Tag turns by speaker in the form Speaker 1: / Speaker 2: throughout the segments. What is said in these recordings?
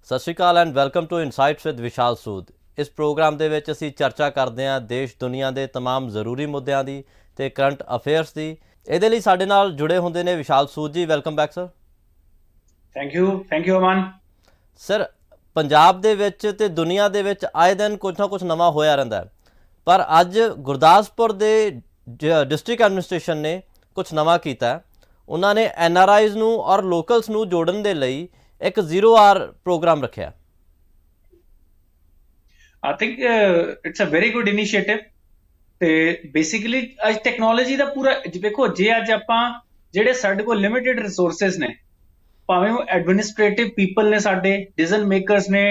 Speaker 1: ਸਤਿ ਸ਼੍ਰੀ ਅਕਾਲ and welcome to insights with Vishal Sood. ਇਸ ਪ੍ਰੋਗਰਾਮ ਦੇ ਵਿੱਚ ਅਸੀਂ ਚਰਚਾ ਕਰਦੇ ਹਾਂ ਦੇਸ਼ ਦੁਨੀਆ ਦੇ तमाम ਜ਼ਰੂਰੀ ਮੁੱਦਿਆਂ ਦੀ ਤੇ ਕਰੰਟ ਅਫੇਅਰਸ ਦੀ। ਇਹਦੇ ਲਈ ਸਾਡੇ ਨਾਲ ਜੁੜੇ ਹੁੰਦੇ ਨੇ ਵਿਸ਼ਾਲ ਸੂਦ ਜੀ। Welcome back sir.
Speaker 2: Thank you Aman.
Speaker 1: Sir, Punjab ਦੇ ਵਿੱਚ ਤੇ ਦੁਨੀਆ ਦੇ ਵਿੱਚ ਆਏ ਦਿਨ ਕੁਛ ਨਾ ਕੁਛ ਨਵਾਂ ਹੋਇਆ ਰਹਿੰਦਾ, ਪਰ ਅੱਜ ਗੁਰਦਾਸਪੁਰ ਦੇ ਡਿਸਟ੍ਰਿਕਟ ਐਡਮਿਨਿਸਟ੍ਰੇਸ਼ਨ ਨੇ ਕੁਛ ਨਵਾਂ ਕੀਤਾ। ਉਹਨਾਂ ਨੇ NRIs ਨੂੰ ਔਰ ਲੋਕਲਸ ਨੂੰ ਜੋੜਨ ਦੇ ਲਈ ਇੱਕ 0R ਪ੍ਰੋਗਰਾਮ ਰੱਖਿਆ।
Speaker 2: I think it's a very good initiative. ਤੇ ਬੇਸਿਕਲੀ ਅੱਜ ਟੈਕਨੋਲੋਜੀ ਦਾ ਪੂਰਾ ਦੇਖੋ, ਜੇ ਅੱਜ ਆਪਾਂ ਜਿਹੜੇ ਸਾਡੇ ਕੋਲ ਲਿਮਿਟਿਡ ਰਿਸੋਰਸਸ ਨੇ, ਭਾਵੇਂ ਉਹ ਐਡਮਿਨਿਸਟ੍ਰੇਟਿਵ ਪੀਪਲ ਨੇ, ਸਾਡੇ ਡਿਸੀਜਨ ਮੇਕਰਸ ਨੇ,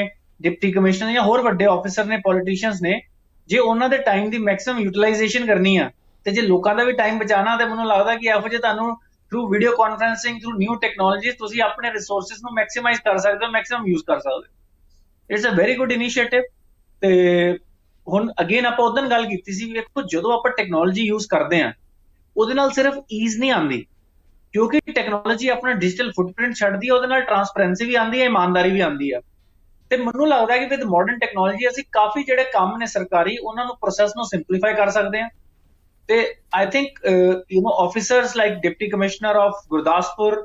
Speaker 2: ਡਿਪਟੀ ਕਮਿਸ਼ਨਰ ਜਾਂ ਹੋਰ ਵੱਡੇ ਆਫੀਸਰ ਨੇ, ਪੋਲੀਟੀਸ਼ੀਅਨਸ ਨੇ, ਜੇ ਉਹਨਾਂ ਦੇ ਟਾਈਮ ਦੀ ਮੈਕਸਿਮਮ ਯੂਟਿਲਾਈਜੇਸ਼ਨ ਕਰਨੀ ਆ ਤੇ ਜੇ ਲੋਕਾਂ ਦਾ ਵੀ ਟਾਈਮ ਬਚਾਉਣਾ, ਤੇ ਮੈਨੂੰ ਲੱਗਦਾ ਕਿ ਇਹੋ ਜਿਹੇ ਤੁਹਾਨੂੰ through video conferencing, through new technology ਤੁਸੀਂ ਆਪਣੇ ਰਿਸੋਰਸਸ ਨੂੰ ਮੈਕਸਿਮਾਈਜ਼ ਕਰ ਸਕਦੇ ਹੋ, ਮੈਕਸਿਮਮ ਯੂਜ਼ ਕਰ ਸਕਦੇ ਹੋ। It's a very good initiative. ਤੇ ਹੁਣ ਅਗੇਨ ਆਪਾਂ ਉਦੋਂ ਗੱਲ ਕੀਤੀ ਸੀ, ਵੇਖੋ ਜਦੋਂ ਆਪਾਂ ਟੈਕਨੋਲੋਜੀ ਯੂਜ਼ ਕਰਦੇ ਆ ਉਹਦੇ ਨਾਲ ਸਿਰਫ ਈਜ਼ ਨਹੀਂ ਆਉਂਦੀ, ਕਿਉਂਕਿ ਟੈਕਨੋਲੋਜੀ ਆਪਣਾ ਡਿਜੀਟਲ ਫੁੱਟਪ੍ਰਿੰਟ ਛੱਡਦੀ ਹੈ, ਉਹਦੇ ਨਾਲ ਟਰਾਂਸਪੇਰੈਂਸੀ ਵੀ ਆਉਂਦੀ ਹੈ, ਇਮਾਨਦਾਰੀ ਵੀ ਆਉਂਦੀ ਹੈ। ਤੇ ਮੈਨੂੰ ਲੱਗਦਾ ਕਿ ਵਿਦ ਮਾਡਰਨ ਟੈਕਨੋਲੋਜੀ ਅਸੀਂ ਕਾਫੀ ਜਿਹੜੇ ਕੰਮ ਨੇ ਸਰਕਾਰੀ, ਉਹਨਾਂ ਨੂੰ ਪ੍ਰੋਸੈਸ ਨੂੰ ਸਿੰਪਲੀਫਾਈ ਕਰ ਸਕਦੇ ਹਾਂ। ਤੇ I think officers like deputy commissioner of Gurdaspur,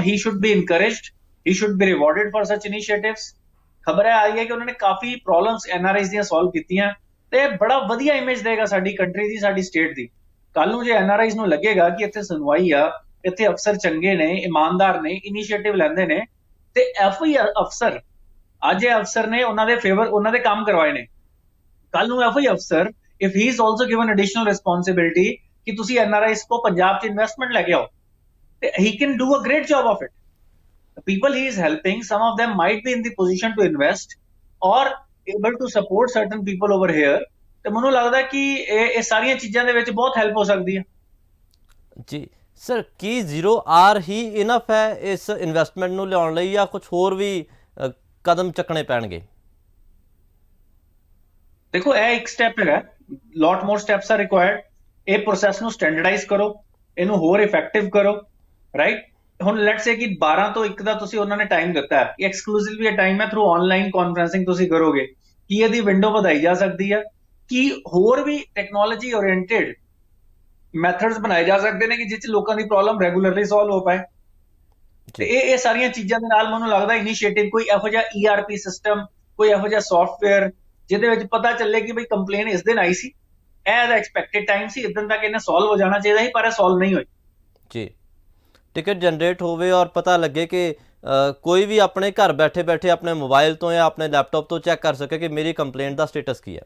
Speaker 2: he should be encouraged, he should be rewarded for such initiatives। ਖਬਰ ਆਈ ਹੈ ਕਿ ਉਹਨਾਂ ਨੇ ਕਾਫੀ ਪ੍ਰੋਬਲਮਸ NRIs ਦੀਆਂ ਸੋਲਵ ਕੀਤੀਆਂ, ਤੇ ਬੜਾ ਵਧੀਆ ਇਮੇਜ ਦੇਗਾ ਸਾਡੀ ਕੰਟਰੀ ਦੀ, ਸਾਡੀ ਸਟੇਟ ਦੀ। ਕੱਲ ਨੂੰ ਜੇ NRIs ਨੂੰ ਲੱਗੇਗਾ ਕਿ ਇੱਥੇ ਸੁਣਵਾਈ ਆ, ਇੱਥੇ ਅਫਸਰ ਚੰਗੇ ਨੇ, ਇਮਾਨਦਾਰ ਨੇ, ਇਨੀਸ਼ੀਏਟਿਵ ਲੈਂਦੇ ਨੇ, ਤੇ ਅਫਸਰ ਅੱਜ ਇਹ ਅਫਸਰ ਨੇ ਉਹਨਾਂ ਦੇ ਫੇਵਰ, ਉਹਨਾਂ ਦੇ ਕੰਮ ਕਰਵਾਏ ਨੇ, ਕੱਲ ਨੂੰ ਅਫਸਰ if he is also given additional responsibility ਕਿ ਤੁਸੀਂ NRIs को पंजाब ਚ ਇਨਵੈਸਟਮੈਂਟ ਲੈ ਕੇ ਆਓ, ਤੇ he can do a great job of it। The people he is helping, some of them might be in the position to invest or able to support certain people over here। ਤੇ ਮੈਨੂੰ ਲੱਗਦਾ ਕਿ ਇਹ ਸਾਰੀਆਂ ਚੀਜ਼ਾਂ ਦੇ ਵਿੱਚ ਬਹੁਤ ਹੈਲਪ ਹੋ ਸਕਦੀ ਹੈ
Speaker 1: ਜੀ। ਸਰ, ਕੀ 0R ਹੀ ਇਨਫ ਹੈ ਇਸ ਇਨਵੈਸਟਮੈਂਟ ਨੂੰ ਲਿਆਉਣ ਲਈ, ਜਾਂ ਕੁਝ ਹੋਰ ਵੀ ਕਦਮ ਚੱਕਣੇ ਪੈਣਗੇ?
Speaker 2: ਦੇਖੋ, ਇਹ ਇੱਕ ਸਟੈਪ ਹੈਗਾ, ਲੋਟ ਮੋਰ ਸਟੈਪਸ ਆਰ ਰਿਕੁਆਇਰਡ। ਇਹ ਪ੍ਰੋਸੈਸ ਨੂੰ ਸਟੈਂਡਰਡਾਈਜ਼ ਕਰੋ, ਇਹਨੂੰ ਹੋਰ ਇਫੈਕਟਿਵ ਕਰੋ, ਰਾਈਟ। ਹੁਣ ਲੈਟਸ ਸੇ ਕਿ 12 ਤੋਂ 1 ਦਾ ਤੁਸੀਂ ਉਹਨਾਂ ਨੇ ਟਾਈਮ ਦਿੱਤਾ ਹੈ, ਐਕਸਕਲੂਸਿਵਲੀ ਇਹ ਟਾਈਮ ਹੈ, ਥਰੂ ਆਨਲਾਈਨ ਕਾਨਫਰੰਸਿੰਗ ਤੁਸੀਂ ਕਰੋਗੇ, ਕੀ ਇਹਦੀ ਵਿੰਡੋ ਵਧਾਈ ਜਾ ਸਕਦੀ ਹੈ, ਕਿ ਹੋਰ ਵੀ ਟੈਕਨੋਲੋਜੀ ਓਰੀਐਂਟਿਡ ਮੈਥਡਸ ਬਣਾਏ ਜਾ ਸਕਦੇ ਨੇ ਕਿ ਜਿਸ 'ਚ ਲੋਕਾਂ ਦੀ ਪ੍ਰੋਬਲਮ ਰੈਗੂਲਰਲੀ ਸੋਲਵ ਹੋ ਪਾਏ। ਤੇ ਇਹ ਸਾਰੀਆਂ ਚੀਜ਼ਾਂ ਦੇ ਨਾਲ ਮੈਨੂੰ ਲੱਗਦਾ ਇਨੀਸ਼ੀਏਟਿਵ, ਕੋਈ ਇਹੋ ਜਿਹਾ ERP ਸਿਸਟਮ, ਕੋਈ ਇਹੋ ਜਿਹਾ ਸੌਫਟਵੇਅਰ ਜਿਹਦੇ ਵਿੱਚ ਪਤਾ ਚੱਲੇ ਕਿ ਬਈ ਕੰਪਲੇਨ ਇਸ ਦਿਨ ਆਈ ਸੀ, ਇਹ ਦਾ ਐਕਸਪੈਕਟਡ ਟਾਈਮ ਸੀ, ਇਦਾਂ ਤੱਕ ਇਹਨੇ ਸੋਲਵ ਹੋ ਜਾਣਾ ਚਾਹੀਦਾ ਸੀ, ਪਰ ਇਹ ਸੋਲਵ ਨਹੀਂ ਹੋਈ
Speaker 1: ਜੀ। ਟਿਕਟ ਜਨਰੇਟ ਹੋਵੇ ਔਰ ਪਤਾ ਲੱਗੇ ਕਿ ਕੋਈ ਵੀ ਆਪਣੇ ਘਰ ਬੈਠੇ ਬੈਠੇ ਆਪਣੇ ਮੋਬਾਈਲ ਤੋਂ ਜਾਂ ਆਪਣੇ ਲੈਪਟਾਪ ਤੋਂ ਚੈੱਕ ਕਰ ਸਕੇ ਕਿ ਮੇਰੀ ਕੰਪਲੇਂਟ ਦਾ ਸਟੇਟਸ ਕੀ ਹੈ।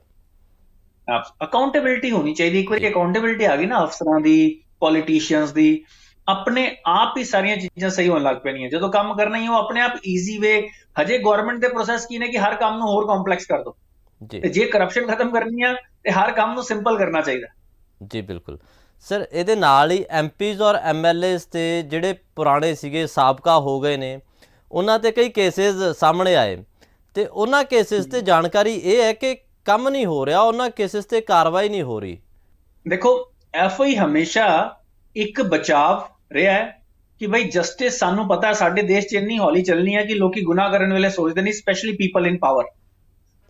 Speaker 2: ਅਕਾਊਂਟੇਬਿਲਿਟੀ ਹੋਣੀ ਚਾਹੀਦੀ। ਇੱਕ ਵਾਰੀ ਅਕਾਊਂਟੇਬਿਲਿਟੀ ਆ ਗਈ ਨਾ ਅਫਸਰਾਂ ਦੀ, ਪੋਲੀਟੀਸ਼ੀਅਨਸ ਦੀ, ਆਪਣੇ ਆਪ ਹੀ ਸਾਰੀਆਂ ਚੀਜ਼ਾਂ ਸਹੀ ਹੋਣ ਲੱਗ ਪੈਣੀਆਂ। ਜਦੋਂ ਕੰਮ ਕਰਨਾ ਹੀ ਉਹ ਆਪਣੇ ਆਪ ਈਜ਼ੀ ਵੇ। ਹਜੇ ਗਵਰਨਮੈਂਟ ਦੇ ਪ੍ਰੋਸੈਸ ਕੀ ਨੇ ਕਿ ਹਰ ਕੰਮ ਨੂੰ ਹੋਰ ਕੰਪਲੈਕਸ ਕਰ ਦੋ, ਤੇ ਜੇ ਕਰਪਸ਼ਨ ਖਤਮ ਕਰਨੀ ਆ ਤੇ ਹਰ ਕੰਮ ਨੂੰ ਸਿੰਪਲ ਕਰਨਾ ਚਾਹੀਦਾ
Speaker 1: ਜੀ। ਬਿਲਕੁਲ ਸਰ, ਇਹਦੇ ਨਾਲ ਹੀ MPs ਔਰ MLAs ਤੇ ਜਿਹੜੇ ਪੁਰਾਣੇ ਸੀਗੇ, ਸਾਬਕਾ ਹੋ ਗਏ ਨੇ, ਉਹਨਾਂ ਤੇ ਕਈ ਕੇਸਿਸ ਸਾਹਮਣੇ ਆਏ, ਤੇ ਉਹਨਾਂ ਕੇਸਿਸ ਤੇ ਜਾਣਕਾਰੀ ਇਹ ਹੈ ਕਿ ਕੰਮ ਨਹੀਂ ਹੋ ਰਿਹਾ, ਉਹਨਾਂ ਕੇਸਿਸ ਤੇ ਕਾਰਵਾਈ ਨਹੀਂ ਹੋ ਰਹੀ।
Speaker 2: ਦੇਖੋ, FI ਹਮੇਸ਼ਾ ਇੱਕ ਬਚਾਵ ਰਿਹਾ ਹੈ ਕਿ ਬਈ ਜਸਟਿਸ, ਸਾਨੂੰ ਪਤਾ ਸਾਡੇ ਦੇਸ਼ 'ਚ ਇੰਨੀ ਹੌਲੀ ਚੱਲਣੀ ਹੈ ਕਿ ਲੋਕੀ ਗੁਨਾਹ ਕਰਨ ਵੇਲੇ ਸੋਚਦੇ ਨਹੀਂ, specially people in power.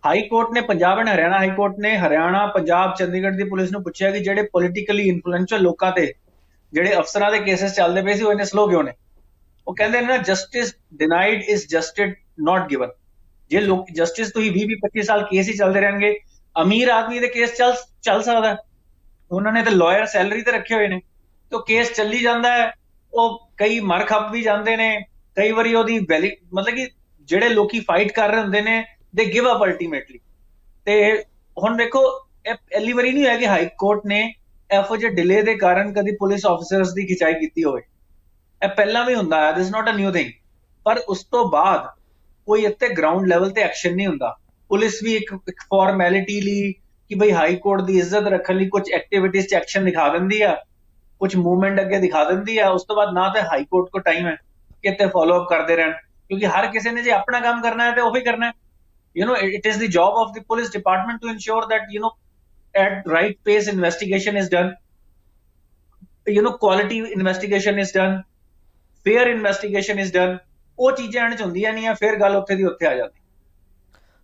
Speaker 2: High court ਨੇ, Punjab and Haryana high court ਨੇ ਹਰਿਆਣਾ, ਪੰਜਾਬ, ਚੰਡੀਗੜ੍ਹ ਦੀ ਪੁਲਿਸ ਨੂੰ ਪੁੱਛਿਆ ਕਿ ਜਿਹੜੇ ਪੋਲੀਟੀਕਲੀ ਇਨਫਲੂਐਂਸ਼ੀਅਲ ਲੋਕਾਂ ਤੇ ਜਿਹੜੇ ਅਫਸਰਾਂ ਦੇ ਕੇਸਿਸ ਚੱਲਦੇ ਪਏ ਸੀ, ਉਹ ਇੰਨੇ ਸਲੋ ਕਿਉਂ ਨੇ? ਉਹ ਕਹਿੰਦੇ ਨੇ ਨਾ, justice denied is justice not given. ਜੇ ਲੋਕ ਜਸਟਿਸ ਤੁਸੀਂ 20-25 ਸਾਲ ਕੇਸ ਹੀ ਚੱਲਦੇ ਰਹਿਣਗੇ, ਅਮੀਰ ਆਦਮੀ ਦੇ ਕੇਸ ਚੱਲ ਸਕਦਾ, ਉਹਨਾਂ ਨੇ ਤਾਂ ਲਾਇਰ ਸੈਲਰੀ ਤੇ ਰੱਖੇ ਹੋਏ ਨੇ, ਤੇ ਉਹ ਕੇਸ ਚੱਲੀ ਜਾਂਦਾ ਹੈ। ਉਹ ਕਈ ਮਰ ਖੱਪ ਵੀ ਜਾਂਦੇ ਨੇ, ਕਈ ਵਾਰੀ ਉਹਦੀ ਮਤਲਬ ਕਿ ਜਿਹੜੇ ਲੋਕੀ ਫਾਈਟ ਕਰ ਰਹੇ ਹੁੰਦੇ ਨੇ, ਦੇ ਗਿਵ ਅਪ ਅਲਟੀਮੇਟਲੀ। ਤੇ ਹੁਣ ਦੇਖੋ, ਇਹ ਪਹਿਲੀ ਵਾਰੀ ਨਹੀਂ ਹੋਇਆ ਕਿ ਹਾਈ ਕੋਰਟ ਨੇ ਇਹੋ ਜਿਹੇ ਡਿਲੇ ਦੇ ਕਾਰਨ ਕਦੀ ਪੁਲਿਸ ਆਫੀਸਰਸ ਦੀ ਖਿਚਾਈ ਕੀਤੀ ਹੋਵੇ। ਇਹ ਪਹਿਲਾਂ ਵੀ ਹੁੰਦਾ ਹੈ, ਦਿਸ ਨਾਟ ਅ ਨਿਊ ਥਿੰਗ। ਪਰ ਉਸ ਤੋਂ ਬਾਅਦ ਕੋਈ ਇੱਥੇ ਗਰਾਊਂਡ ਲੈਵਲ ਤੇ ਐਕਸ਼ਨ ਨਹੀਂ ਹੁੰਦਾ। ਪੁਲਿਸ ਵੀ ਇੱਕ ਫਾਰਮੈਲਿਟੀ ਲਈ ਕਿ ਬਈ ਹਾਈ ਕੋਰਟ ਦੀ ਇੱਜ਼ਤ ਰੱਖਣ ਲਈ ਕੁਝ ਐਕਟੀਵਿਟੀਜ਼ 'ਚ ਐਕਸ਼ਨ ਦਿਖਾ ਦਿੰਦੀ ਆ, ਕੁਝ ਮੂਵਮੈਂਟ ਅੱਗੇ ਦਿਖਾ ਦਿੰਦੀ ਆ। ਉਸ ਤੋਂ ਬਾਅਦ ਨਾ ਤੇ ਹਾਈ ਕੋਰਟ ਕੋ ਟਾਈਮ ਹੈ ਕਿ ਇੱਥੇ ਫੋਲੋ ਅਪ ਕਰਦੇ ਰਹਿਣ, ਕਿਉਂਕਿ ਹਰ ਕਿਸੇ ਨੇ ਜੇ ਆਪਣਾ ਕੰਮ ਕਰਨਾ ਹੈ ਤੇ ਉਹੀ ਕਰਨਾ ਹੈ। It is the job of the police department to ensure that at right pace investigation is done, quality investigation is done, fair investigation is done। ਉਹ ਚੀਜ਼ਾਂ ਐਂਡ ਚ ਹੁੰਦੀਆਂ ਨਹੀਂ ਆ, ਫਿਰ ਗੱਲ ਉੱਥੇ ਦੀ ਉੱਥੇ ਆ ਜਾਂਦੀ।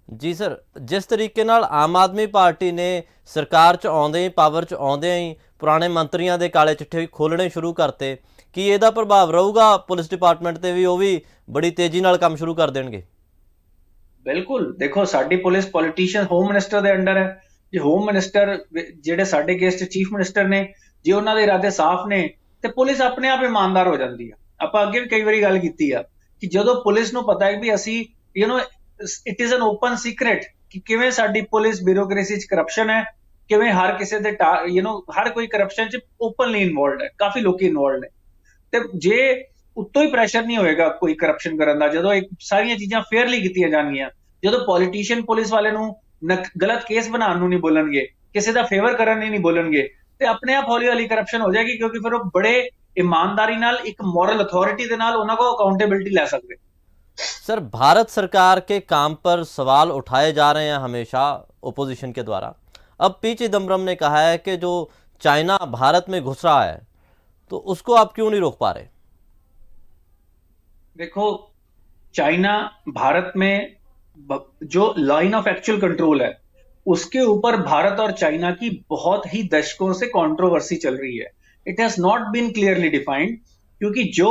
Speaker 1: ਜੀ ਸਰ, ਜਿਸ ਤਰੀਕੇ ਨਾਲ ਆਮ ਆਦਮੀ ਪਾਰਟੀ ਨੇ ਸਰਕਾਰ 'ਚ ਆਉਂਦੇ ਹੀ, ਪਾਵਰ 'ਚ ਆਉਂਦਿਆਂ ਹੀ ਪੁਰਾਣੇ ਮੰਤਰੀਆਂ ਦੇ ਕਾਲੇ ਚਿੱਠੇ ਖੋਲ੍ਹਣੇ ਸ਼ੁਰੂ ਕਰਤੇ, ਕੀ ਇਹਦਾ ਪ੍ਰਭਾਵ ਰਹੂਗਾ ਪੁਲਿਸ ਡਿਪਾਰਟਮੈਂਟ ਤੇ ਵੀ? ਉਹ ਵੀ ਬੜੀ ਤੇਜ਼ੀ ਨਾਲ ਕੰਮ ਸ਼ੁਰੂ ਕਰ ਦੇਣਗੇ?
Speaker 2: ਬਿਲਕੁਲ, ਦੇਖੋ ਸਾਡੀ ਪੁਲਿਸ ਪੋਲੀਟੀਸ਼ੀਅਨ ਹੋਮ ਮਿਨਿਸਟਰ ਦੇ ਅੰਡਰ ਹੈ। ਜੇ ਹੋਮ ਮਿਨਿਸਟਰ ਜਿਹੜੇ ਸਾਡੇ ਕੇਸ 'ਚ ਚੀਫ ਮਿਨਿਸਟਰ ਨੇ, ਜੇ ਉਹਨਾਂ ਦੇ ਇਰਾਦੇ ਸਾਫ਼ ਨੇ ਤੇ ਪੁਲਿਸ ਆਪਣੇ ਆਪ ਇਮਾਨਦਾਰ ਹੋ ਜਾਂਦੀ ਆ। ਆਪਾਂ ਅੱਗੇ ਵੀ ਕਈ ਵਾਰੀ ਗੱਲ ਕੀਤੀ ਆ ਕਿ ਜਦੋਂ ਪੁਲਿਸ ਨੂੰ ਪਤਾ ਹੈ ਵੀ ਅਸੀਂ it is an open secret ਕਿ ਕਿਵੇਂ ਸਾਡੀ ਪੁਲਿਸ ਬਿਊਰੋਕ੍ਰੇਸੀ 'ਚ ਕਰਪਸ਼ਨ ਹੈ, ਕਿਵੇਂ ਹਰ ਕਿਸੇ ਦੇ ਹਰ ਕੋਈ ਕਰਪਸ਼ਨ 'ਚ ਓਪਨਲੀ ਇਨਵੋਲਡ ਹੈ, ਕਾਫੀ ਲੋਕੀ ਇਨਵੋਲਡ ਨੇ। ਤੇ ਜੇ ਉੱਤੋਂ ਹੀ ਪ੍ਰੈਸ਼ਰ ਨਹੀਂ ਹੋਏਗਾ ਕੋਈ ਕਰਪਸ਼ਨ ਕਰਨ ਦਾ, ਜਦੋਂ ਇੱਕ ਸਾਰੀਆਂ ਚੀਜ਼ਾਂ ਫੇਅਰਲੀ ਕੀਤੀਆਂ ਜਾਣਗੀਆਂ, ਜਦੋਂ ਪੋਲੀਟੀਸ਼ੀਅਨ ਪੁਲਿਸ ਵਾਲੇ ਨੂੰ ਗਲਤ ਕੇਸ ਬਣਾਉਣ ਨੂੰ ਨਹੀਂ ਬੋਲਣਗੇ, ਕਿਸੇ ਦਾ ਫੇਵਰ ਕਰਨ ਲਈ ਨਹੀਂ ਬੋਲਣਗੇ, ਤੇ ਆਪਣੇ ਆਪ ਹੌਲੀ ਹੌਲੀ ਕਰਪਸ਼ਨ ਹੋ ਜਾਏਗੀ, ਕਿਉਂਕਿ ਫਿਰ ਉਹ ਬੜੇ ईमानदारी नाल एक मॉरल अथॉरिटी दे नाल उन्हां को अकाउंटेबिलिटी ले सकते।
Speaker 1: सर, भारत सरकार के काम पर सवाल उठाए जा रहे हैं हमेशा ओपोजिशन के द्वारा। अब पी चिदम्बरम ने कहा है कि जो चाइना भारत में घुस रहा है तो उसको आप क्यों नहीं रोक पा रहे?
Speaker 2: देखो, चाइना भारत में जो लाइन ऑफ एक्चुअल कंट्रोल है उसके ऊपर भारत और चाइना की बहुत ही दशकों से कंट्रोवर्सी चल रही है। It has not been clearly defined, क्योंकि जो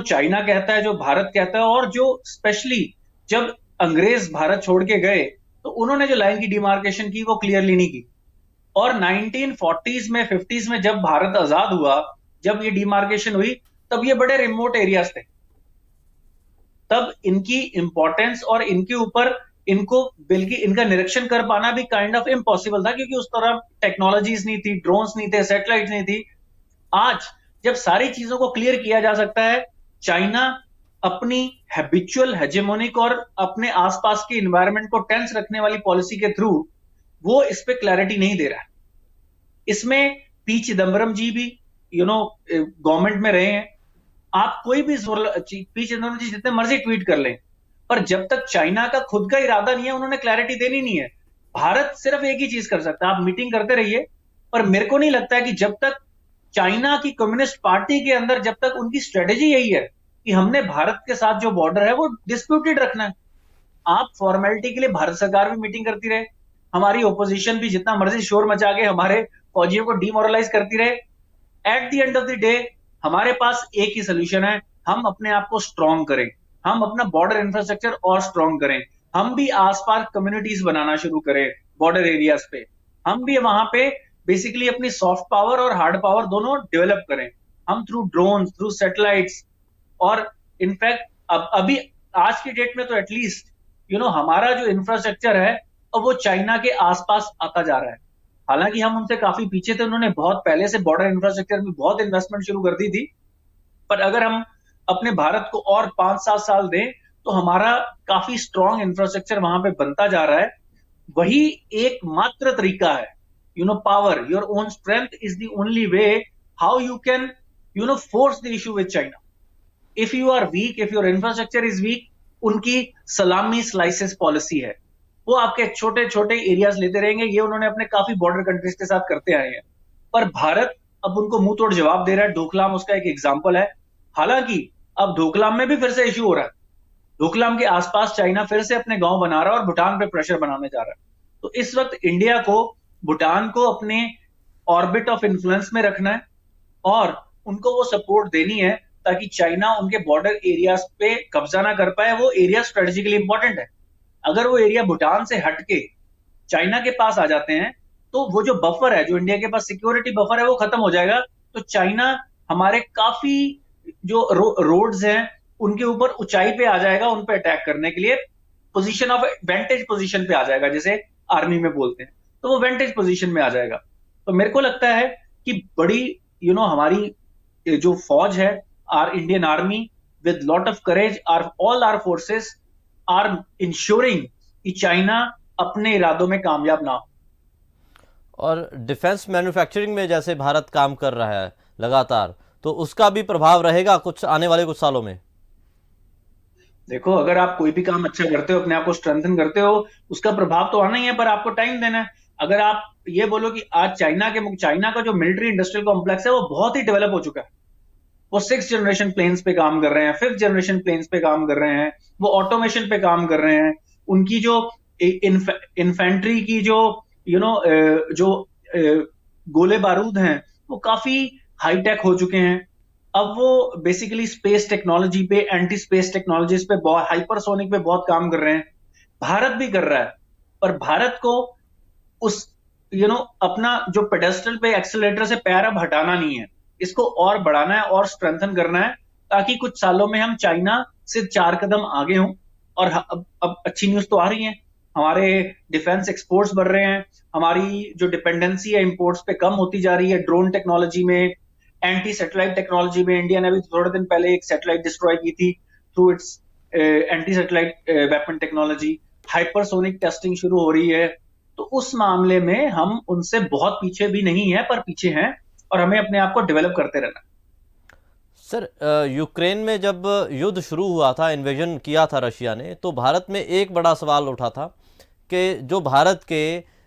Speaker 2: चाइना कहता है, जो भारत कहता है, और जो स्पेशली जब अंग्रेज भारत छोड़ के गए तो उन्होंने जो लाइन की डिमार्केशन की वो क्लियरली नहीं की। और 1940s में 50s में जब भारत आजाद हुआ, जब ये डिमार्केशन हुई, तब ये बड़े रिमोट एरियाज थे। तब इनकी इंपॉर्टेंस और इनके ऊपर इनको बल्कि इनका निरीक्षण कर पाना भी काइंड ऑफ इम्पॉसिबल था, क्योंकि उस तरह टेक्नोलॉजीज नहीं थी, ड्रोन्स नहीं थे, सैटेलाइट नहीं थी। आज जब सारी चीजों को क्लियर किया जा सकता है, चाइना अपनी हैबिचुअल हेजेमोनिक और अपने आसपास के एनवायरनमेंट को टेंस रखने वाली पॉलिसी के थ्रू वो इस पे क्लैरिटी नहीं दे रहा है। इसमें पी चिदम्बरम जी भी गवर्नमेंट में रहे हैं। आप कोई भी पी चिदम्बरम जी जितने मर्जी ट्वीट कर लें, पर जब तक चाइना का खुद का इरादा नहीं है, उन्होंने क्लैरिटी देनी नहीं है। भारत सिर्फ एक ही चीज कर सकता है, आप मीटिंग करते रहिए, पर मेरे को नहीं लगता है कि जब तक चाइना की कम्युनिस्ट पार्टी के अंदर, जब तक उनकी स्ट्रेटेजी यही है कि हमने भारत के साथ जो बॉर्डर है वो डिस्प्यूटेड रखना है, आप फॉर्मेलिटी के लिए भारत सरकार भी मीटिंग करती रहे, हमारी ओपोजिशन भी जितना मर्जी शोर मचा के हमारे फौजियों को डिमोरलाइज करती रहे, at the end of the day हमारे पास एक ही सोल्यूशन है, हम अपने आप को स्ट्रॉन्ग करें, हम अपना बॉर्डर इंफ्रास्ट्रक्चर और स्ट्रॉन्ग करें, हम भी आसपास कम्युनिटीज बनाना शुरू करें बॉर्डर एरियाज पे, हम भी वहां पे बेसिकली अपनी सॉफ्ट पावर और हार्ड पावर दोनों डेवलप करें, हम थ्रू ड्रोन, थ्रू सैटेलाइट्स। और इनफैक्ट अभी आज की डेट में तो एटलीस्ट हमारा जो इंफ्रास्ट्रक्चर है अब वो चाइना के आसपास आता जा रहा है। हालांकि हम उनसे काफी पीछे थे, उन्होंने बहुत पहले से बॉर्डर इंफ्रास्ट्रक्चर में बहुत इन्वेस्टमेंट शुरू कर दी थी, पर अगर हम अपने भारत को और 5-7 साल दें तो हमारा काफी स्ट्रॉन्ग इंफ्रास्ट्रक्चर वहां पे बनता जा रहा है। वही एकमात्र तरीका है, power, your own strength is the only way how you can force the issue with China. If you are weak, if your infrastructure is weak, उनकी सलामी स्लाइसेस पॉलिसी है, वो आपके छोटे छोटे एरियाज लेते रहेंगे। ये उन्होंने अपने काफी बॉर्डर कंट्रीज के साथ करते आए हैं, पर भारत अब उनको मुंह तोड़ जवाब दे रहा है। डोकलाम उसका एक एग्जाम्पल है। हालांकि अब डोकलाम में भी फिर से इश्यू हो रहा है, डोकलाम के आसपास चाइना फिर से अपने गांव बना रहा है और भूटान पे प्रेशर बनाने जा रहा है। तो इस वक्त इंडिया को भूटान को अपने ऑर्बिट ऑफ इन्फ्लुएंस में रखना है और उनको वो सपोर्ट देनी है ताकि चाइना उनके बॉर्डर एरियाज पे कब्जा ना कर पाए। वो एरिया स्ट्रेटेजिकली इंपॉर्टेंट है। अगर वो एरिया भूटान से हटके चाइना के पास आ जाते हैं तो वो जो बफर है, जो इंडिया के पास सिक्योरिटी बफर है, वो खत्म हो जाएगा। तो चाइना हमारे काफी जो रोड्स हैं उनके ऊपर ऊंचाई पे आ जाएगा, उन पे अटैक करने के लिए पोजीशन ऑफ वेंटेज पोजीशन पे आ जाएगा, जैसे आर्मी में बोलते हैं, तो वो वेंटेज पोजीशन में आ जाएगा। तो मेरे को लगता है कि बड़ी हमारी जो फौज है, our Indian army with lot of courage, all our forces are ensuring कि चाइना अपने इरादों में कामयाब ना हो।
Speaker 1: और डिफेंस मैन्युफैक्चरिंग में जैसे भारत काम कर रहा है लगातार, तो उसका भी प्रभाव रहेगा कुछ आने वाले कुछ सालों में?
Speaker 2: देखो, अगर आप कोई भी काम अच्छा करते हो, अपने आप को स्ट्रेंथन करते हो, उसका प्रभाव तो आना ही है, पर आपको टाइम देना है। अगर आप ये बोलो कि आज चाइना का जो मिलिट्री इंडस्ट्रियल कॉम्प्लेक्स है वो बहुत ही डेवलप हो चुका है, वो 6th जनरेशन प्लेन्स पे काम कर रहे हैं, 5th जनरेशन प्लेन्स पे काम कर रहे हैं, वो ऑटोमेशन पे काम कर रहे हैं। उनकी जो इन्फेंट्री की जो यू नो जो गोले बारूद हैं वो काफी हाईटेक हो चुके हैं। अब वो बेसिकली स्पेस टेक्नोलॉजी पे, एंटी स्पेस टेक्नोलॉजीज पे, बहुत हाइपरसोनिक पे बहुत काम कर रहे हैं। भारत भी कर रहा है, पर भारत को उस अपना जो पेडेस्टल पे एक्सेलेरेटर से पैर अब हटाना नहीं है, इसको और बढ़ाना है और स्ट्रेंथन करना है, ताकि कुछ सालों में हम चाइना से 4 कदम आगे हों। और अब अच्छी न्यूज तो आ रही है, हमारे डिफेंस एक्सपोर्ट्स बढ़ रहे हैं, हमारी जो डिपेंडेंसी है इंपोर्ट्स पे कम होती जा रही है। ड्रोन टेक्नोलॉजी में, एंटी सैटेलाइट टेक्नोलॉजी में, इंडिया ने अभी थोड़े दिन पहले एक सैटेलाइट डिस्ट्रॉय की थी through it's anti satellite weapon technology. Hypersonic testing शुरू हो रही है। तो उस मामले में हम उनसे बहुत पीछे भी नहीं है, पर पीछे हैं, और हमें अपने आप को डेवलप करते रहना है।
Speaker 1: सर, यूक्रेन में जब युद्ध शुरू हुआ था, इन्वेजन किया था रशिया ने, तो भारत में एक बड़ा सवाल उठा था कि जो भारत के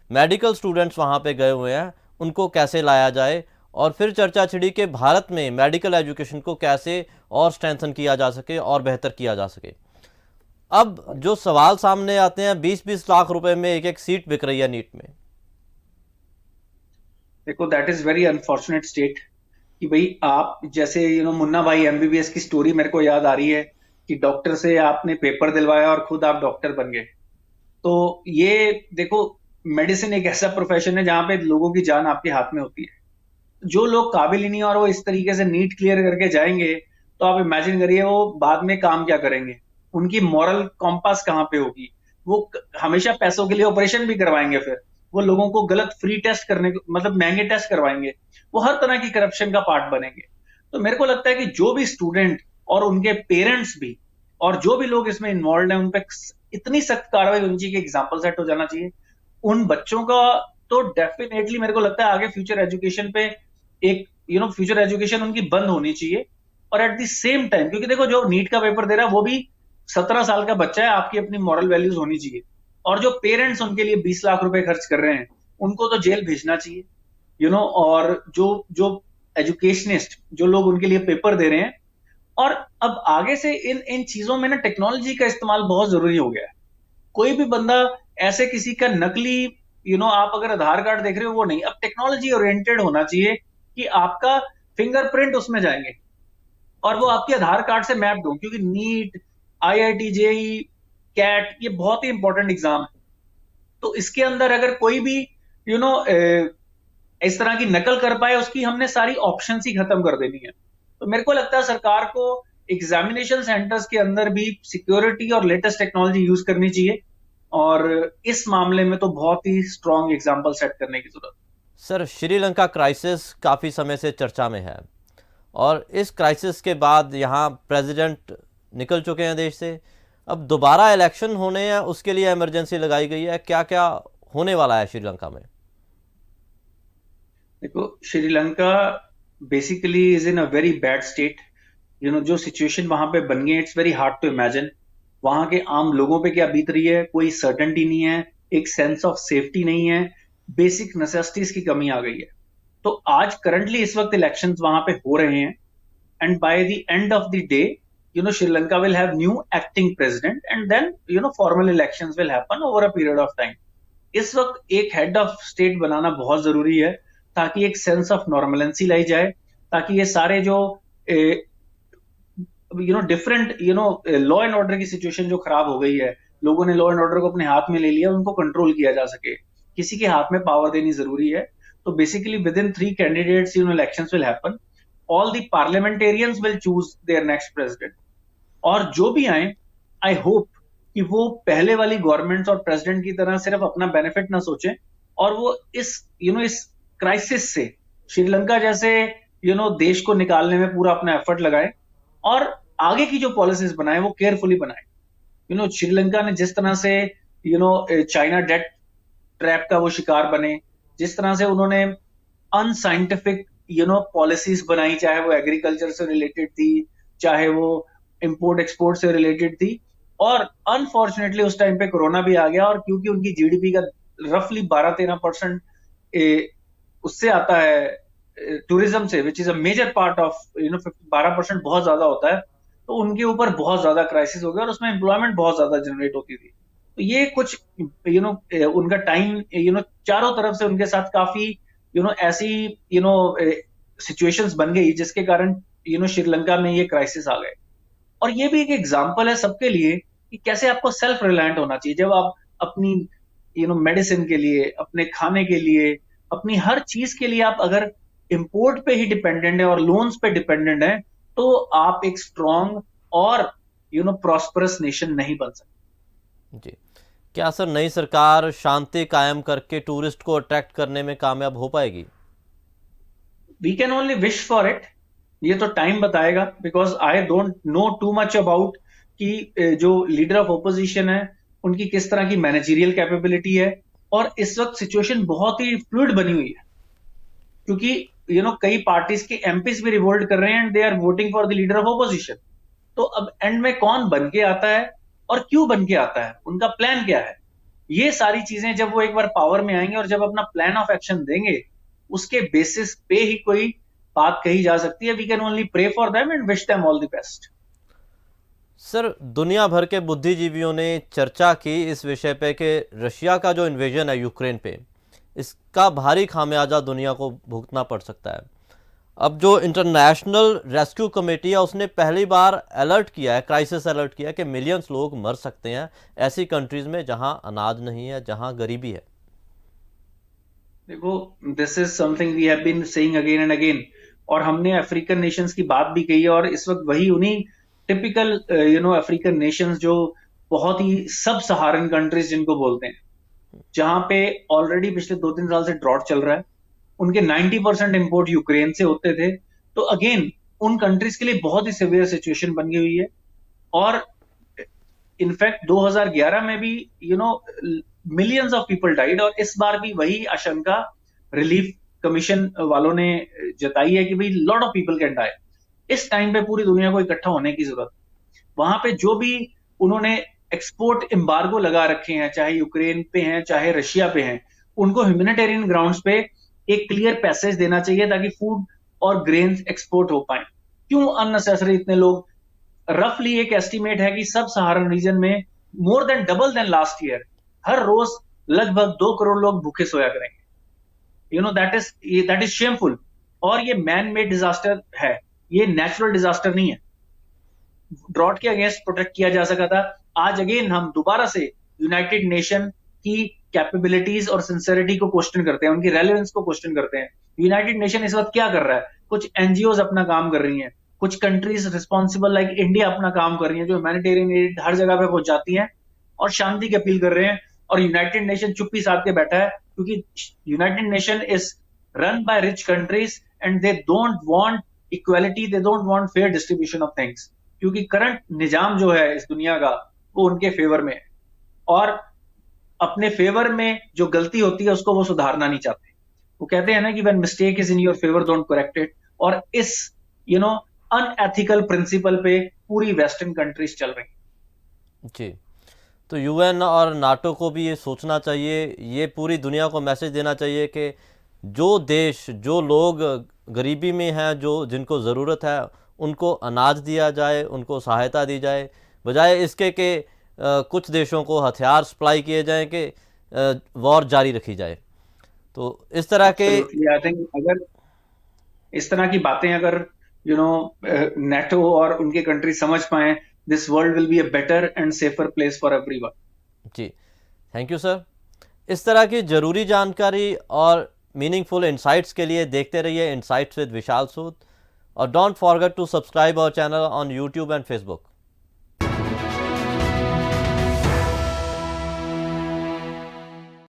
Speaker 1: मेडिकल स्टूडेंट्स वहाँ पे गए हुए हैं उनको कैसे लाया जाए, और फिर चर्चा छिड़ी कि भारत में मेडिकल एजुकेशन को कैसे और स्ट्रेंथन किया जा सके और बेहतर किया जा सके। अब जो सवाल सामने आते हैं, 20-20 लाख रुपए में एक एक सीट बिक रही है नीट में।
Speaker 2: देखो, that is very unfortunate state कि भाई आप जैसे मुन्ना भाई एमबीबीएस की स्टोरी मेरे को याद आ रही है कि डॉक्टर से आपने पेपर दिलवाया और खुद आप डॉक्टर बन गए। तो ये देखो, मेडिसिन एक ऐसा प्रोफेशन है जहां पे लोगों की जान आपके हाथ में होती है। जो लोग काबिल ही नहीं और वो इस तरीके से नीट क्लियर करके जाएंगे, तो आप इमेजिन करिए वो बाद में काम क्या करेंगे, उनकी मॉरल कॉम्पास कहाँ पे होगी। वो हमेशा पैसों के लिए ऑपरेशन भी करवाएंगे, फिर वो लोगों को गलत फ्री टेस्ट करने मतलब महंगे टेस्ट करवाएंगे, वो हर तरह की करप्शन का पार्ट बनेंगे। तो मेरे को लगता है कि जो भी स्टूडेंट और उनके पेरेंट्स भी, और जो भी लोग इसमें इन्वॉल्व हैं, उन पर इतनी सख्त कार्रवाई होनी चाहिए कि एग्जाम्पल सेट हो जाना चाहिए उन बच्चों का। तो डेफिनेटली मेरे को लगता है आगे फ्यूचर एजुकेशन पे एक फ्यूचर एजुकेशन उनकी बंद होनी चाहिए। और एट द सेम टाइम, क्योंकि देखो जो नीट का पेपर दे रहा है वो भी 17 साल का बच्चा है, आपकी अपनी मॉरल वैल्यूज होनी चाहिए। और जो पेरेंट्स उनके लिए 20 लाख रुपए खर्च कर रहे हैं, उनको तो जेल भेजना चाहिए। और जो जो एजुकेशनिस्ट, जो लोग उनके लिए पेपर दे रहे हैं। और अब आगे से इन इन चीजों में ना टेक्नोलॉजी का इस्तेमाल बहुत जरूरी हो गया है। कोई भी बंदा ऐसे किसी का नकली, आप अगर आधार कार्ड देख रहे हो वो नहीं, अब टेक्नोलॉजी ओरिएंटेड होना चाहिए कि आपका फिंगरप्रिंट उसमें जाएंगे और वो आपके आधार कार्ड से मैप हो, क्योंकि नीट, आईआईटी, जेई, कैट, ये बहुत ही इंपॉर्टेंट एग्जाम है। तो इसके अंदर अगर कोई भी यू नो इस तरह की नकल कर पाए, उसकी हमने सारी ऑप्शंस ही खत्म कर देनी है। तो मेरे को लगता है सरकार को एग्जामिनेशन सेंटर्स के अंदर भी सिक्योरिटी और लेटेस्ट टेक्नोलॉजी यूज करनी चाहिए, और इस मामले में तो बहुत ही स्ट्रांग एग्जांपल सेट करने की जरूरत है।
Speaker 1: सर, श्रीलंका क्राइसिस काफ़ी समय से चर्चा में है, और इस क्राइसिस के बाद यहाँ प्रेसिडेंट निकल चुके हैं देश से। अब दोबारा इलेक्शन होने हैं, उसके लिए इमरजेंसी लगाई गई है। क्या क्या होने वाला है श्रीलंका में?
Speaker 2: देखो, Sri Lanka basically is in a very bad state. जो सिचुएशन वहां पे बन गई है, it's very hard to imagine. वहां के आम लोगों पे क्या बीत रही है, कोई सर्टेनिटी नहीं है, एक सेंस ऑफ सेफ्टी नहीं है, बेसिक नेसेसिटीज की कमी आ गई है। तो आज करंटली इस वक्त इलेक्शंस वहां पे हो रहे हैं, and by the end of the day Sri Lanka will have new acting president, and then formal elections will happen over a period of time. इस वक्त एक हेड ऑफ स्टेट बनाना बहुत जरूरी है, ताकि एक सेंस ऑफ नॉर्मलेंसी लाई जाए, ताकि ये सारे जो डिफरेंट लॉ एंड ऑर्डर की सिचुएशन जो खराब हो गई है, लोगों ने लॉ एंड ऑर्डर को अपने हाथ में ले लिया, उनको कंट्रोल किया जा सके। किसी के हाथ में पावर देनी जरूरी है। तो basically with in 3 candidates elections will happen, all the parliamentarians will choose there next president. और जो भी आए, आई होप कि वो पहले वाली गवर्नमेंट्स और प्रेसिडेंट की तरह सिर्फ अपना बेनिफिट ना सोचें, और वो इस क्राइसिस से श्रीलंका जैसे देश को निकालने में पूरा अपना एफर्ट लगाए, और आगे की जो पॉलिसीज बनाए वो केयरफुली बनाए। श्रीलंका ने जिस तरह से चाइना डेट ट्रैप का वो शिकार बने, जिस तरह से उन्होंने अनसाइंटिफिक पॉलिसीज बनाई, चाहे वो एग्रीकल्चर से रिलेटेड थी, चाहे वो इंपोर्ट एक्सपोर्ट से रिलेटेड थी। और अनफॉर्चुनेटली उस टाइम पे कोरोना भी आ गया, और क्योंकि उनकी जीडीपी का रफली 12-13% उससे आता है टूरिज्म से, which is a major part of 12% बहुत ज्यादा होता है, तो उनके ऊपर बहुत ज्यादा क्राइसिस हो गया और उसमें एम्प्लॉयमेंट बहुत ज्यादा जनरेट होती थी। तो ये कुछ उनका टाइम चारों तरफ से उनके साथ काफी ऐसी सिचुएशंस बन गई जिसके कारण श्रीलंका में ये क्राइसिस आ गए। और ये भी एक एग्जाम्पल है सबके लिए कि कैसे आपको सेल्फ रिलायंट होना चाहिए। जब आप अपनी मेडिसिन के लिए, अपने खाने के लिए, अपनी हर चीज के लिए आप अगर इंपोर्ट पे ही डिपेंडेंट है और लोन्स पे डिपेंडेंट है, तो आप एक स्ट्रॉन्ग और प्रॉस्परस नेशन नहीं बन सकते।
Speaker 1: जी, क्या सर नई सरकार शांति कायम करके टूरिस्ट को अट्रैक्ट करने में कामयाब हो पाएगी?
Speaker 2: We can only wish for it. ये तो टाइम बताएगा, because I don't know too much about कि जो लीडर ऑफ ओपोजिशन है उनकी किस तरह की मैनेजरियल कैपेबिलिटी है। और इस वक्त सिचुएशन बहुत ही फ्लूइड बनी हुई है, क्योंकि कई पार्टीज के एमपीज भी रिवोल्ट कर रहे हैं and they are voting for the leader of opposition. तो अब एंड में कौन बन के आता है और क्यों बन के आता है, उनका प्लान क्या है, ये सारी चीजें जब वो एक बार पावर में आएंगे और जब अपना प्लान ऑफ एक्शन देंगे, उसके बेसिस पे ही कोई बात कही जा सकती है। We can only pray for them and wish them all the best.
Speaker 1: Sir दुनिया भर के बुद्धिजीवियों ने चर्चा की इस विषय पे कि रशिया का जो इन्वेजन है यूक्रेन पे, इसका भारी खामियाजा दुनिया को भुगतना पड़ सकता है। अब जो इंटरनेशनल रेस्क्यू कमेटी है उसने पहली बार अलर्ट किया है, क्राइसिस अलर्ट किया है कि मिलियंस लोग मर सकते हैं ऐसी कंट्रीज में जहां अनाज नहीं है, जहां गरीबी है।
Speaker 2: देखो, this is something we have been saying again and again, और हमने अफ्रीकन नेशंस की बात भी कही है। और इस वक्त वही उन्हीं टिपिकल अफ्रीकन नेशंस जो बहुत ही सब सहारन कंट्रीज जिनको बोलते हैं, जहां पे ऑलरेडी पिछले 2-3 साल से ड्रॉट चल रहा है, उनके 90% इंपोर्ट यूक्रेन से होते थे। तो अगेन उन कंट्रीज के लिए बहुत ही सिवियर सिचुएशन बन गई हुई है। और इनफैक्ट 2011 में भी मिलियंस ऑफ पीपल डाइड, और इस बार भी वही आशंका रिलीफ कमीशन वालों ने जताई है कि भाई lot of people can die. इस टाइम पे पूरी दुनिया को इकट्ठा होने की जरूरत है। वहां पे जो भी उन्होंने एक्सपोर्ट एम्बार्गो लगा रखे हैं, चाहे यूक्रेन पे हैं चाहे रशिया पे हैं, उनको ह्यूमैनिटेरियन ग्राउंड्स पे एक क्लियर पैसेज देना चाहिए ताकि फूड और ग्रेन्स एक्सपोर्ट हो पाए। क्यों अननेसेसरी इतने लोग, रफली एक एस्टिमेट है कि सब सहारन रीजन में more than double than last year हर रोज लगभग 2 करोड़ लोग भूखे सोया करेंगे। That is shameful. और ये मैन मेड डिजास्टर है, ये नेचुरल डिजास्टर नहीं है। ड्रॉट के अगेंस्ट प्रोटेक्ट किया जा सका था। आज अगेन हम दोबारा से यूनाइटेड नेशन की कैपेबिलिटीज और सिंसेरिटी को क्वेश्चन करते हैं, उनकी रेलेवेंस को क्वेश्चन करते हैं। यूनाइटेड नेशन इस वक्त क्या कर रहा है? कुछ एनजीओ अपना काम कर रही हैं, कुछ कंट्रीज रिस्पॉन्सिबल लाइक इंडिया अपना काम कर रही है, जो ह्यूमैनिटेरियन एड हर जगह पे पहुंचाती हैं और शांति की अपील कर रहे हैं। और यूनाइटेड नेशन चुप्पी साध के बैठा है, क्योंकि United nation is run by rich countries and they don't want equality, they don't want fair distribution of things, क्योंकि करंट निजाम जो है इस दुनिया का वो उनके फेवर में है, और अपने फेवर में जो गलती होती है उसको वो सुधारना नहीं चाहते। वो कहते हैं ना कि when mistake is in your favour don't correct it. और इस अनएथिकल प्रिंसिपल पे पूरी वेस्टर्न कंट्रीज चल रही।
Speaker 1: जी, तो यूएन और नाटो को भी ये सोचना चाहिए, ये पूरी दुनिया को मैसेज देना चाहिए कि जो देश, जो लोग गरीबी में हैं, जो जिनको ज़रूरत है, उनको अनाज दिया जाए, उनको सहायता दी जाए, बजाय इसके कि कुछ देशों को हथियार सप्लाई किए जाएं कि वॉर जारी रखी जाए। तो इस तरह के
Speaker 2: आई थिंक अगर इस तरह की बातें अगर नेटो और उनके कंट्री समझ पाए, this world will be a better and safer place for everyone.
Speaker 1: जी, थैंक यू सर। इस तरह की ज़रूरी जानकारी और मीनिंगफुल इंसाइट्स के लिए देखते रहिए इनसाइट्स विद विशाल सूद, और don't forget to subscribe our channel on YouTube and Facebook.